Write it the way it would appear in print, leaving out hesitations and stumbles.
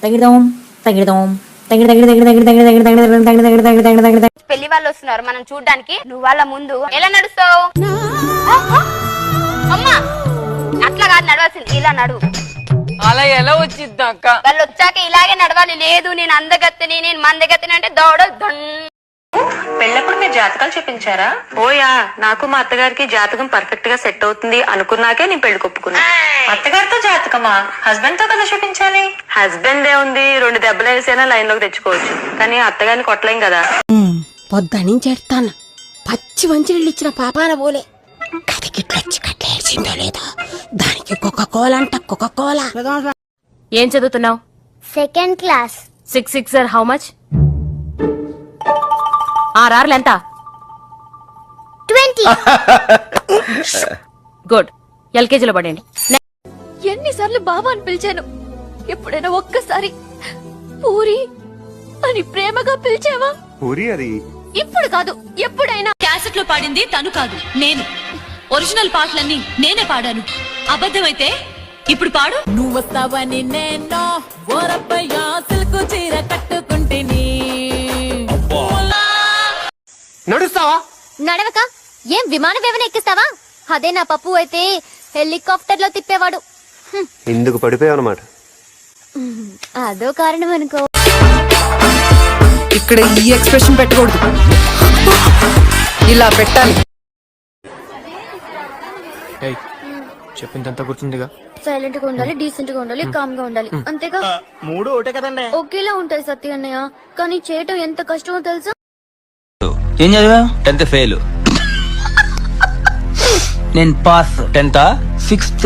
పెళ్లి వాళ్ళు వస్తున్నారు మనం చూడ్డానికి, నువ్వు వాళ్ళ ముందు ఎలా నడుస్తావు? అమ్మా అట్లా కాదు నడవాల్సింది, ఇలా నడువు. అలా ఎలా వచ్చిద్దా అక్క? వాళ్ళు వచ్చాక ఇలాగే నడవాలి. లేదు నేను అందగత్తిని, నేను మందగత్తిని అంటే దౌడ. పెళ్ళప్పుడు మీరు జాతకాలు చూపించారా? ఓయా, నాకు మా అత్తగారికి జాతకం పర్ఫెక్ట్ గా సెట్ అవుతుంది అనుకున్నాకే నేను పెళ్లి కొప్పుకున్నా. అత్తగారితో జాతకమా? హస్బెండ్ తో కదా చూపించాలి. హస్బెండ్ ఏ ఉంది, 2 దెబ్బలు వేసైనా లైన్ లోకి తెచ్చుకోవచ్చు, కానీ అత్తగారిని కొట్టలేం కదా. పొద్దుని చెడతాను పచ్చి మంచినీళ్ళు ఇచ్చిన పాపాన పోలే కదికిట్లొచ్చి కట్టేసిందో లేదో దానికి కోలా అంట కోలా. ఏం చదువుతున్నావు? Second class. 6 6 how much? 6 ఎంత? 20. గుడ్. ఎల్కేజీలో పడండి. ఎన్నిసార్లు బాబా అని పిలిచాను, ఎప్పుడైనా ఒక్కసారి పూరి అని ప్రేమగా పిలిచావా? పూరి అది ఇప్పుడు కాదు, ఎప్పుడైనా. క్యాసెట్ లో పాడింది తను కాదు, నేను. ఒరిజినల్ పాటలన్నీ నేనే పాడాను. అబద్ధమైతే ఇప్పుడు పాడు. నువ్వు వస్తావని నేను ఓరబ్బయ్యా సిల్కు చీర కట్టుకుంటేని. నడుస్తావా? నడవక ఏం విమాన వేవన ఎక్కిస్తావా? అదే నా పప్పు అయితే హెలికాప్టర్ లో తిప్పేవాడు. ఎందుకు పడిపోయావు అన్నమాట. అదో కారణం అనుకో. ఇక్కడ ఈ ఎక్స్ప్రెషన్ పెట్టకూడదు, ఇలా పెట్టాలి. చెప్పిందంతా గుర్తుందిగా. సైలెంట్ గా ఉండాలి, డీసెంట్ గా ఉండాలి, కామ్ గా ఉండాలి, అంతేగా? 3 ఒకటే కదండి. ఒకేలా ఉంటాయి సత్య అన్నయ్య, కానీ చేయటం ఎంత కష్టమో తెలుసా? ఏం చదివా? 10th fail. నేను పాస్. 10th 6th